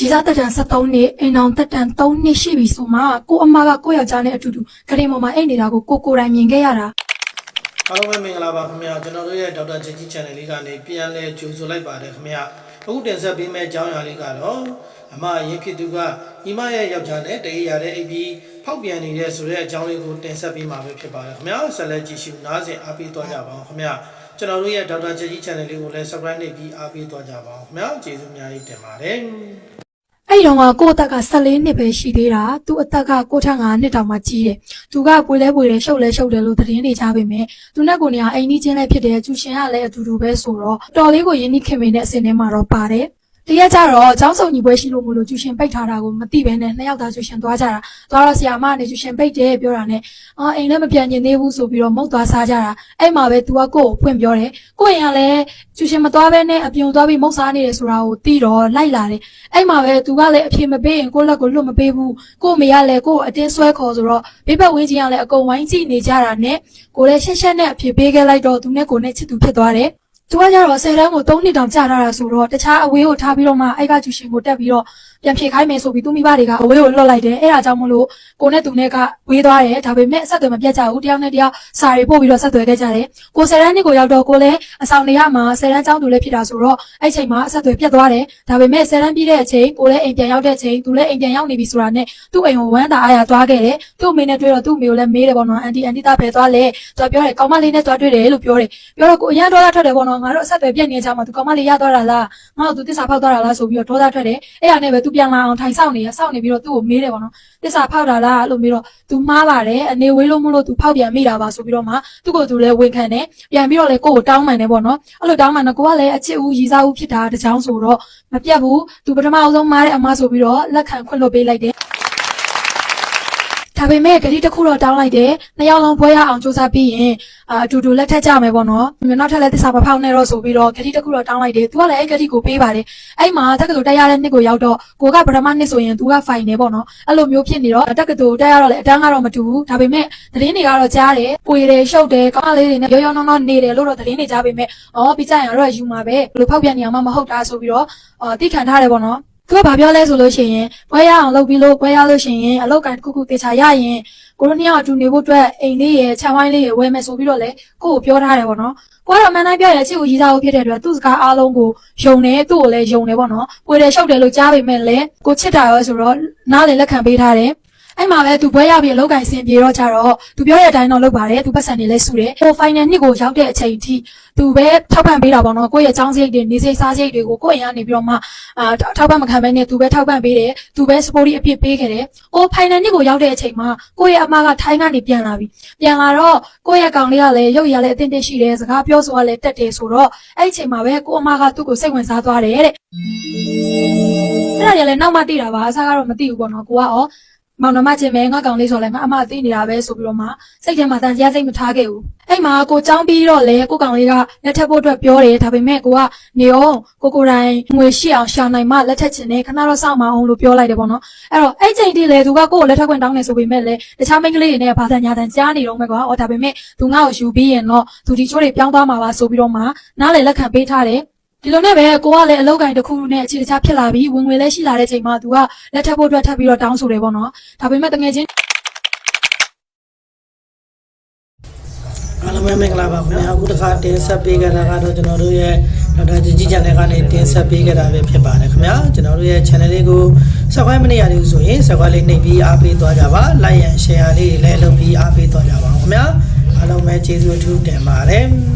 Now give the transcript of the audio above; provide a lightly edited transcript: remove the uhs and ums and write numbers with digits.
ရီစားတက်တန်73နှစ်အိမ်အောင်တက်တန်3နှစ်ရှိပြီဆိုမှကိုအမကကိုယောက်ျားနဲ့အတူတူဂရင်ပေါ်မှာအိတ်နေတာကိုကိုတိုင်မြင်ခဲ့ရတာအားလုံးပဲမင်္ဂလာပါခင်ဗျာကျွန်တော်တို့ရဲ့ဒေါက်တာချစ်ကြီး channel လေးကနေပြန်လဲကြိုဆိုလိုက်ပါတယ်ခင်ဗျာအခုတင်ဆက်ပေးမယ့်အကြောင်းအရာလေးကတော့အမရင်ဖြစ်သူကညီမရဲ့ယောက်ျားနဲ့တရေရတဲ့အိပ်ပြီးဖောက်ပြန်နေတဲ့ဆိုတဲ့အကြောင်းလေးကိုတင်ဆက်ပေးမှာပဲဖြစ်ပါတယ်ခင်ဗျာဆက်လက်ကြည့်ရှုနားဆင်အားပေးသွားကြပါအောင်ခင်ဗျာကျွန်တော်တို့ရဲ့ဒေါက်တာချစ်ကြီး channel လေးကိုလည်း subscribe လုပ်ပြီးအားပေးသွားကြပါအောင်ခင်ဗျာကျေးဇူးအများကြီးတင်ပါတယ်အဲ့တော့ကိုအသက်က14နှစ်ပဲရှိသေးတာသူအသက်က6ထက်5နှစ်တောင်မှကြီးတယ်သူကပွေလဲရှုပ်တယ်လို့သတင်းတွေကြားပေမဲ့သူနဲ့ကိုနေကအိမ်ကြီးချင်းလည်းဖြစ်တယ်ကျူရှင်ကလည်းအတူတူပဲဆိုတော့တော်လေးကိုရင်းနှီးခင်မင်းတဲ့အစင်းထဲမှာတော့ပါတယ်တရက်ကြတော့အเจ้าစုံညီပွဲရှိလို့မလို့ကျူရှင်ပိတ်ထားတာကိုမသိဘဲနဲ့နှစ်ယောက်သားကျူရှင်သွားကြတာသွားတော့ဆရာမကနေကျူရှင်ပိတ်တယ်ပြောတာနဲ့အိမ်လည်းမပြန်ကျင်သေးဘူးဆိုပြီးတော့မုတ်သွားစားကြတာအဲ့မှာပဲ तू ကကိုဖွင့်ပြောတယ်ကိုရင်ကလည်းကျူရှင်မသွားဘဲနဲ့အပြုံသွားပြီးမုတ်စားနေတယ်ဆိုတာကိုသိတော့လိုက်လာတယ်အဲ့မှာပဲ तू ကလည်းအဖြေမပေးရင်ကိုလက်ကိုလွတ်မပေးဘူးကိုမေကလည်းကိုအတင်းဆွဲခေါ်ဆိုတော့ဘေးဘက်ဝင်းကြီးကလည်းအကုန်ဝိုင်းကြည့်နေကြတာနဲ့ကိုလည်းရှက်နဲ့အဖြေပေးခဲ့လိုက်တော့သူနဲ့ကိုနဲ့ချစ်သူဖြစ်သွားတယ်သူကကြတော့10တန်းကို3နှစ်တောင်ကြာထားတာဆိုတော့တခြားအဝေးကိုထားပြီးတော့မှအဲ့ကကျူရှင်ကိုတက်ပြီးတော့ပြန်ဖြေခိုင်းမယ်ဆိုပြီးသူမိဘတွေကအဝေးကိုလွတ်လိုက်တယ်အဲ့ဒါကြောင့်မလို့ကိုနဲ့သူနဲ့ကဝေးသွားတယ်ဒါပေမဲ့ဆက်သွယ်မပြတ်ကြဘူးတယောက်နဲ့တယောက်စာတွေပို့ပြီးတော့ဆက်သွယ်ခဲ့ကြတယ်ကို10တန်းနှစ်ကိုရောက်တော့ကိုလည်းအဆောင်နေရမှာ10တန်းကျောင်းသူလည်းဖြစ်တာဆိုတော့အဲ့ချိန်မှာဆက်သွယ်ပြတ်သွားတယ်ဒါပေမဲ့10တန်းပြည့်တဲ့အချိန်ကိုလည်းအိမ်ပြန်ရောက်တဲ့အချိန်သူလည်းအိမ်ပြန်ရောက်နေပြီဆိုတာနဲ့သူ့အိမ်ကိုဝမ်းသာအားရသွားခဲ့တယ်သူ့အမေနဲ့တွေ့တော့သူ့အမေကိုလည်းမေးတယ်ပေါ့နော်အန်တီသားပဲသွားလဲသူပြောတယ်ကောင်းမလေးနဲ့သွားတွေ့တယ်လို့ပြောတယ်ပြောတော့ကိုအရန်ဒေါသထွက်တယ်ပေါ့နော်ငါတို့အဆက်အသွယ်ပြတ်နေကြမှာသူကောင်းမလေးရသွားတာလားငါ့ကိုသူတစ္ဆာဖောက်သွားတာလားဆိုပြီးတော့ဒေါသထွက်တယ်အဲ့ရနဲ့ပဲသူပြန်လာအောင်ထိုင်ဆောင်နေပြီးတော့သူ့ကိုမေးတယ်ပေါ့နော်တစ္ဆာဖောက်တာလားလို့မေးတော့သူမှားပါတယ်အနေဝေးလို့မလို့သူဖောက်ပြန်မိတာပါဆိုပြီးတော့မှသူ့ကိုသူလည်းဝန်ခံတယ်ပြန်ပြီးတော့လည်းကိုကိုတောင်းပန်တယ်ပေါ့နော်အဲ့လိုတောင်းပန်တော့ကိုကလည်းအချစ်ဦးရီစားဦးဖြစ်တာတကြောင်ဆိုတော့မပြတ်ဘူးသူပထမအောင်ဆုံးမားတဲ့အမဆိုပြီးတော့လက်ခံခွင့်လွှတ်ပေးလိုက်တယ်ဒါပေမဲ့ဂတိတစ်ခုတော့တောင်းလိုက်တယ်နှစ်ယောက်လုံးပွဲရအောင်စူးစမ်းပြီးရင်အတူတူလက်ထက်ကြမယ်ပေါ့နော်နောက်ထပ်လည်းသစ္စာမဖောက်နဲ့တော့ဆိုပြီးတော့ဂတိတစ်ခုတော့တောင်းလိုက်တယ်သူကလည်းအဲ့ဂတိကိုပေးပါတယ်အဲ့မှာတက္ကသိုလ်တက်ရတဲ့နှစ်ကိုရောက်တော့ကိုကပထမနှစ်ဆိုရင်သူကဖိုင်နေပေါ့နော်အဲ့လိုမျိုးဖြစ်နေတော့တက္ကသိုလ်တက်ရတော့လည်းအတန်းကတော့မတူဘူးဒါပေမဲ့သတင်းတွေကတော့ကြားတယ်ပွေတယ်ရှုပ်တယ်ကောင်းလေးတွေနဲ့ရောနောနေတယ်လို့တော့သတင်းတွေကြားပေမဲ့ပြီးကြရင်တော့ယူမှာပဲဘလို့ဖောက်ပြန်နေအောင်မဟုတ်တာဆိုပြီးတော့သိခံထားတယ်ပေါ့နော်သူကဘာပြောလဲဆိုလို့ရှိရင်ပွဲရအောင်လုပ်ပြီးလို့ပွဲရလို့ရှိရင်အလောက်ကန်တစ်ခုတေချာရရင်ကိုရိုနီယာအတူနေဖို့အတွက်အိမ်လေးရခြံဝိုင်းလေးရဝယ်မယ်ဆိုပြီးတော့လေကိုကိုပြောထားတယ်ပေါ့နော်ကိုကတော့မန်တိုင်းပြောရအချစ်ကိုရီးစားဖို့ဖြစ်တဲ့အတွက်သူ့စကားအားလုံးကိုယုံတယ်သူ့ကိုလည်းယုံတယ်ပေါ့နော်ပွေတယ်ရှုပ်တယ်လို့ကြားပေမဲ့လည်းကိုချစ်တာရောဆိုတော့နားလေလက်ခံပေးထားတယ်အဲ့မှာပဲသူပွဲရပြီးအလောက်ကင်စင်ပြေတော့ကြတော့သူပြောတဲ့အတိုင်းတော့လုပ်ပါတယ်သူပတ်စံနေလဲစုတယ်ဟို final နှစ်ကိုရောက်တဲ့အချိန်ထိသူပဲထောက်ပံ့ပေးတာပေါ့နော်ကိုယ့်ရဲ့အကြောင်းစရိတ်တွေနေစိတ်စားစရိတ်တွေကိုကိုယ့်အိမ်ကနေပြီးတော့မှထောက်ပံ့မခံဘဲနဲ့သူပဲထောက်ပံ့ပေးတယ်သူပဲ support အဖြစ်ပေးခဲ့တယ်ဟို final နှစ်ကိုရောက်တဲ့အချိန်မှာကိုယ့်ရဲ့အမကထိုင်းကနေပြန်လာပြီပြန်လာတော့ကိုယ့်ရဲ့ကောင်လေးကလည်းရုပ်ရည်လည်းအတင်းတင်းရှိတယ်စကားပြောဆိုကလည်းတက်တယ်ဆိုတော့အဲ့ဒီအချိန်မှာပဲကိုယ့်အမကသူ့ကိုစိတ်ဝင်စားသွားတယ်တဲ့အဲ့ဒါကြီးလည်းနောက်မှသိတာပါအစားကတော့မသိဘူးပေါ့နော်ကိုကမောင်နှမချင်းပဲငါကောင်လေးဆိုလဲငါအမသိနေတာပဲဆိုပြီးတော့မှစိတ်ထဲမှာတန်ကြားစိတ်မထားခဲ့ဘူးအဲ့မှာကိုចောင်းပြီးတော့လေကိုကောင်လေးကလက်ထပ်ဖို့အတွက်ပြောတယ်ဒါပေမဲ့ကိုကနေအောင်ကိုတိုင်ငွေရှိအောင်ရှာနိုင်မှလက်ထပ်ချင်တယ်ခဏတော့စောင့်မအောင်လို့ပြောလိုက်တယ်ပေါ့နော်အဲ့တော့အဲ့ချိန်ထိလေသူကကိုကိုလက်ထပ်ခွင့်တောင်းနေဆိုပေမဲ့လေတခြားမိန်းကလေးတွေနဲ့ဘာသာညာတန်ကြားနေတော့မယ်ကွာဒါပေမဲ့သူငါ့ကိုယူပြီးရင်တော့သူဒီချိုးတွေပြောင်းသွားမှာပါဆိုပြီးတော့မှနားလေလက်ခံပေးထားတယ်ဒီလိုနဲ့ပဲကိုကလည်းအလောက်ကိုင်းတစ်ခုနဲ့အခြေတခြားဖြစ်လာပြီးဝင်ငွေလည်းရှိလာတဲ့ချိန်မှာသူကလက်ထပ်ဖို့အတွက်ထပ်ပြီးတော့တောင်းဆိုတယ်ပေါ့နော်ဒါပေမဲ့တကယ်ချင်းအားလုံးပဲမင်္ဂလာပါခင်ဗျာအခုတစ်ခါတင်ဆက်ပေးကြတာကတော့ကျွန်တော်တို့ရဲ့ဒေါက်တာကြီး channel ကနေတင်ဆက်ပေးကြတာပဲဖြစ်ပါတယ်ခင်ဗျာကျွန်တော်တို့ရဲ့ channel လေးကို subscribe မနေရသေးဘူးဆိုရင် subscribe လေးနှိပ်ပြီးအားပေးသွားကြပါ like and share လေးတွေလည်းလုပ်ပြီးအားပေးသွားကြပါအောင်ခင်ဗျာအားလုံးပဲကျေးဇူးအထူးတင်ပါတယ်